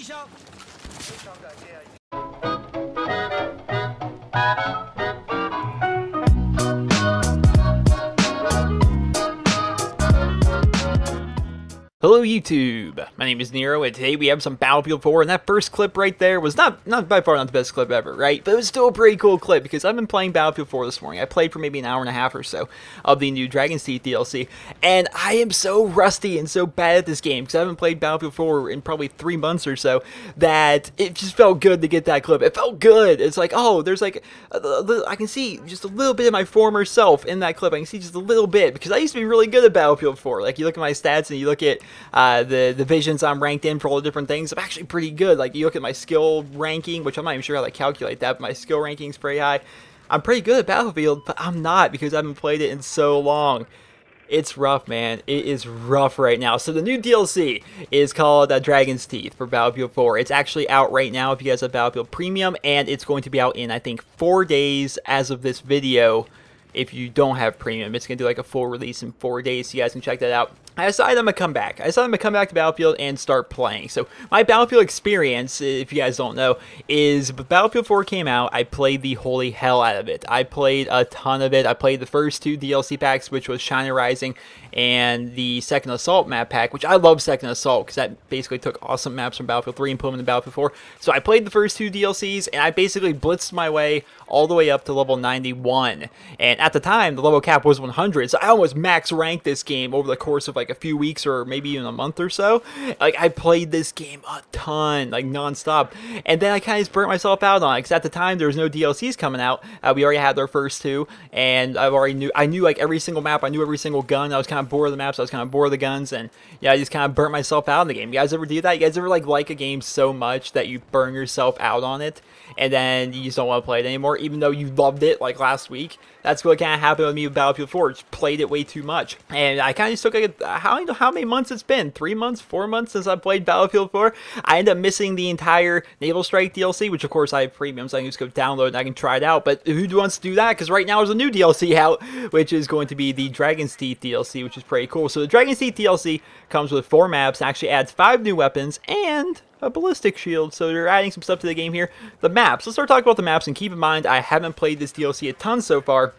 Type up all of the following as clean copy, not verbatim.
Hello YouTube, my name is Nero, and today we have some Battlefield 4, and that first clip right there was not by far not the best clip ever, right? But it was still a pretty cool clip, because I've been playing Battlefield 4 this morning. I played for maybe an hour and a half or so of the new Dragon's Teeth DLC, and I am so rusty and so bad at this game, because I haven't played Battlefield 4 in probably 3 months or so, that it just felt good to get that clip. It felt good. It's like, oh, there's like, I can see just a little bit of my former self in that clip. I can see just a little bit, because I used to be really good at Battlefield 4. Like, you look at my stats and you look at the divisions I'm ranked in for all the different things, I'm actually pretty good. Like, you look at my skill ranking, which I'm not even sure how to calculate that, but my skill ranking's pretty high. I'm pretty good at Battlefield, but I'm not, because I haven't played it in so long. It's rough, man. It is rough right now. So the new DLC is called Dragon's Teeth for Battlefield 4. It's actually out right now if you guys have Battlefield Premium, and it's going to be out in, I think, 4 days as of this video. If you don't have Premium, it's going to do like a full release in 4 days, so you guys can check that out. I decided I'm going to come back. I decided I'm going to come back to Battlefield and start playing. So my Battlefield experience, if you guys don't know, is Battlefield 4 came out, I played the holy hell out of it. I played a ton of it. I played the first 2 DLC packs, which was China Rising and the Second Assault map pack, which I love Second Assault, because that basically took awesome maps from Battlefield 3 and put them in Battlefield 4. So I played the first 2 DLCs, and I basically blitzed my way all the way up to level 91. And at the time, the level cap was 100, so I almost max ranked this game over the course of like a few weeks or maybe even a month or so. Like, I played this game a ton, like non-stop, and then I kind of just burnt myself out on it, because at the time there was no DLCs coming out. We already had our first 2, and I knew like every single map, I knew every single gun. I was kind of bored of the maps, I was kind of bored of the guns, and yeah, I just kind of burnt myself out in the game. You guys ever do that? You guys ever like a game so much that you burn yourself out on it, and then you just don't want to play it anymore, even though you loved it like last week? That's what kind of happened with me with Battlefield 4. Just played it way too much. And I kind of just took like how many months it's been? 3 months, 4 months since I played Battlefield 4. I ended up missing the entire Naval Strike DLC, which of course I have Premium, so I can just go download and I can try it out. But who wants to do that? Because right now there's a new DLC out, which is going to be the Dragon's Teeth DLC, which is pretty cool. So the Dragon's Teeth DLC comes with 4 maps, actually adds 5 new weapons, and a ballistic shield. So they're adding some stuff to the game here. The maps. Let's start talking about the maps, and keep in mind I haven't played this DLC a ton so far,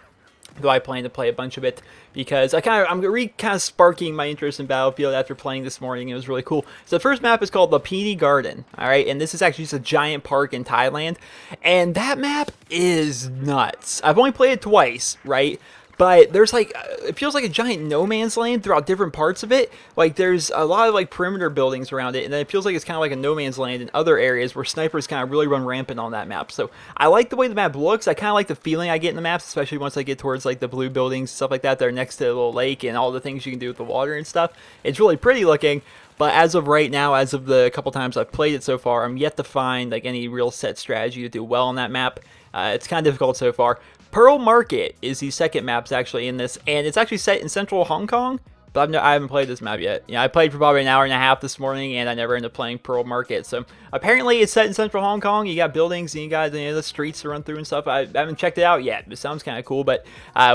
though I plan to play a bunch of it, because I'm kind of sparking my interest in Battlefield after playing this morning. It was really cool. So the first map is called Lapini Garden, alright, and this is actually just a giant park in Thailand, and that map is nuts. I've only played it twice, right? But there's like, it feels like a giant no man's land throughout different parts of it. Like, there's a lot of like perimeter buildings around it, and then it feels like it's kind of like a no man's land in other areas where snipers kind of really run rampant on that map. So I like the way the map looks. I kind of like the feeling I get in the maps, especially once I get towards like the blue buildings, stuff like that. They're next to a little lake and all the things you can do with the water and stuff. It's really pretty looking. But as of right now, as of the couple times I've played it so far, I'm yet to find like any real set strategy to do well on that map. It's kind of difficult so far. Pearl Market is the second map actually in this, and it's actually set in central Hong Kong. But I haven't played this map yet. I played for probably an hour and a half this morning, and I never ended up playing Pearl Market. So apparently it's set in central Hong Kong. You got buildings, and you got the streets to run through and stuff. I haven't checked it out yet. It sounds kind of cool. But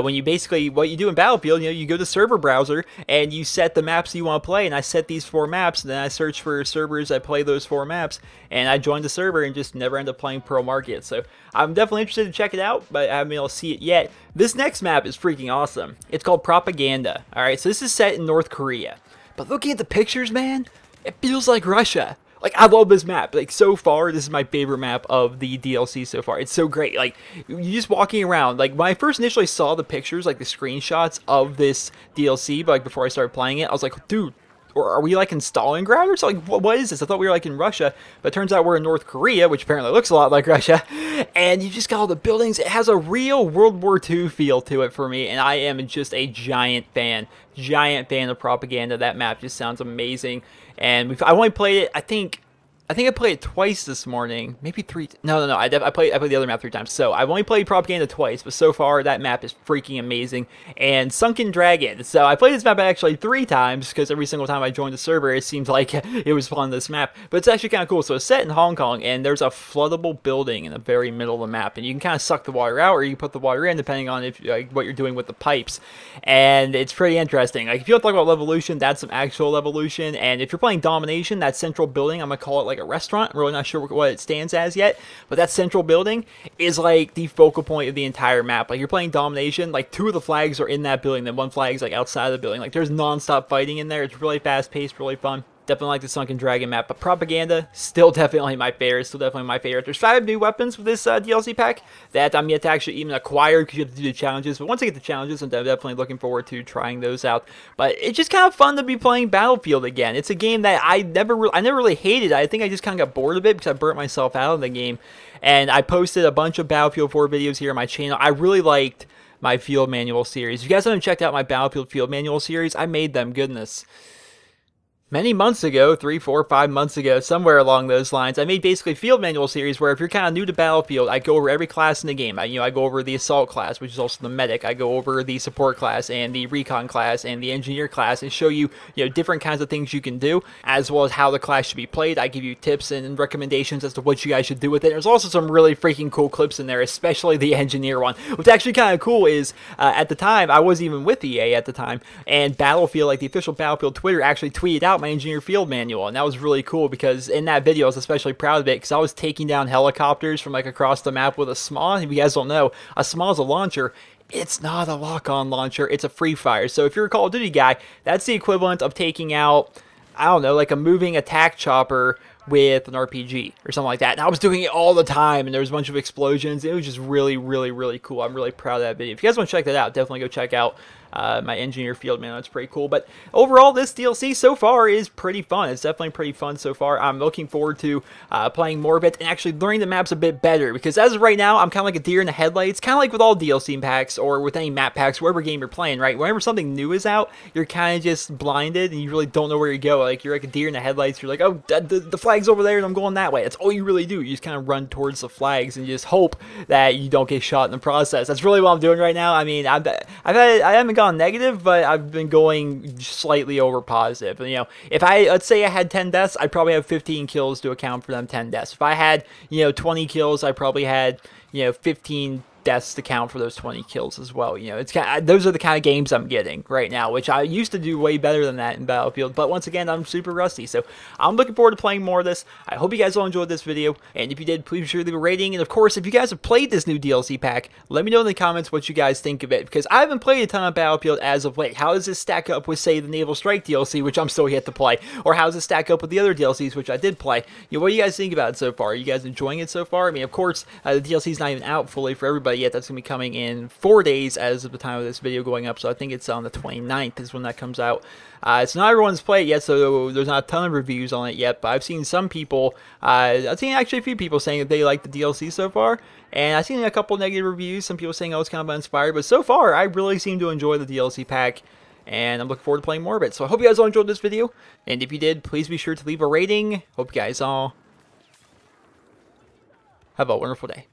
when you basically, what you do in Battlefield, you go to server browser, and you set the maps you want to play. And I set these 4 maps, and then I search for servers that play those 4 maps. And I joined the server and just never ended up playing Pearl Market. So I'm definitely interested to check it out, but I haven't been able to see it yet. This next map is freaking awesome. It's called Propaganda. Alright, so this is set in North Korea. But looking at the pictures, man, it feels like Russia. Like, I love this map. Like, so far, this is my favorite map of the DLC so far. It's so great. Like, you just walking around. Like, when I first initially saw the pictures, like the screenshots of this DLC, but like before I started playing it, I was like, dude, or are we like in Stalingrad or something? Like, what is this? I thought we were like in Russia, but it turns out we're in North Korea, which apparently looks a lot like Russia. And you just got all the buildings. It has a real World War II feel to it for me, and I am just a giant fan of Propaganda. That map just sounds amazing. And I only played it, I think I played it twice this morning, maybe 3. No. I played the other map 3 times. So I've only played Propaganda twice, but so far that map is freaking amazing. And Sunken Dragon. So I played this map actually 3 times because every single time I joined the server, it seemed like it was fun this map. But it's actually kind of cool. So it's set in Hong Kong, and there's a floodable building in the very middle of the map, and you can kind of suck the water out, or you can put the water in, depending on if what you're doing with the pipes. And it's pretty interesting. Like, if you want to talk about Levolution, that's some actual Levolution. And if you're playing Domination, that central building, I'm gonna call it like a restaurant. I'm really not sure what it stands as yet, but that central building is like the focal point of the entire map. Like, you're playing domination, like 2 of the flags are in that building, then 1 flag's like outside of the building. Like, there's non-stop fighting in there. It's really fast paced, really fun. Definitely like the Sunken Dragon map, but Propaganda, still definitely my favorite. Still definitely my favorite. There's 5 new weapons with this DLC pack that I'm yet to actually even acquire because you have to do the challenges. But once I get the challenges, I'm definitely looking forward to trying those out. But it's just kind of fun to be playing Battlefield again. It's a game that I never really hated. I think I just kind of got bored of it because I burnt myself out of the game. And I posted a bunch of Battlefield 4 videos here on my channel. I really liked my Field Manual series. If you guys haven't checked out my Battlefield Field Manual series, I made them, goodness, many months ago, 3, 4, 5 months ago, somewhere along those lines. I made basically Field Manual series where if you're kind of new to Battlefield, I go over every class in the game. I go over the Assault class, which is also the Medic. I go over the Support class and the Recon class and the Engineer class and show you, different kinds of things you can do, as well as how the class should be played. I give you tips and recommendations as to what you guys should do with it. There's also some really freaking cool clips in there, especially the Engineer one. What's actually kind of cool is, at the time, I wasn't even with EA at the time, and Battlefield, like the official Battlefield Twitter, actually tweeted out my Engineer Field Manual, and that was really cool because in that video I was especially proud of it because I was taking down helicopters from like across the map with a SMAW. If you guys don't know, a SMAW is a launcher. It's not a lock-on launcher, it's a free fire. So if you're a Call of Duty guy, that's the equivalent of taking out, I don't know, like a moving attack chopper with an RPG or something like that. And I was doing it all the time, and there was a bunch of explosions. It was just really, really, really cool. I'm really proud of that video. If you guys want to check that out, definitely go check out my Engineer Field Manual. It's pretty cool. But overall, this DLC so far is pretty fun. It's definitely pretty fun so far. I'm looking forward to playing more of it and actually learning the maps a bit better, because as of right now, I'm kind of like a deer in the headlights, kind of like with all DLC packs or with any map packs, whatever game you're playing, right? Whenever something new is out, you're kind of just blinded and you really don't know where you go. Like, you're like a deer in the headlights. You're like, oh, the flag's over there and I'm going that way. That's all you really do. You just kind of run towards the flags and just hope that you don't get shot in the process. That's really what I'm doing right now. I mean, I haven't gone negative, but I've been going slightly over positive. And, if let's say I had 10 deaths, I'd probably have 15 kills to account for them 10 deaths. If I had, 20 kills, I probably had, 15 deaths to count for those 20 kills as well. It's those are the kind of games I'm getting right now, which I used to do way better than that in Battlefield. But once again, I'm super rusty, so I'm looking forward to playing more of this. I hope you guys all enjoyed this video, and if you did, please be sure to leave a rating. And of course, if you guys have played this new DLC pack, let me know in the comments what you guys think of it, because I haven't played a ton of Battlefield as of late. How does this stack up with, say, the Naval Strike DLC, which I'm still yet to play, or how does it stack up with the other DLCs, which I did play? What do you guys think about it so far? Are you guys enjoying it so far? I mean, of course, the DLC's not even out fully for everybody yet. That's going to be coming in 4 days as of the time of this video going up, so I think it's on the 29th is when that comes out. So not everyone's played it yet, so there's not a ton of reviews on it yet, but I've seen some people, I've seen actually a few people saying that they like the DLC so far, and I've seen a couple negative reviews, some people saying, oh, it's kind of uninspired, but so far, I really seem to enjoy the DLC pack, and I'm looking forward to playing more of it. So I hope you guys all enjoyed this video, and if you did, please be sure to leave a rating. Hope you guys all have a wonderful day.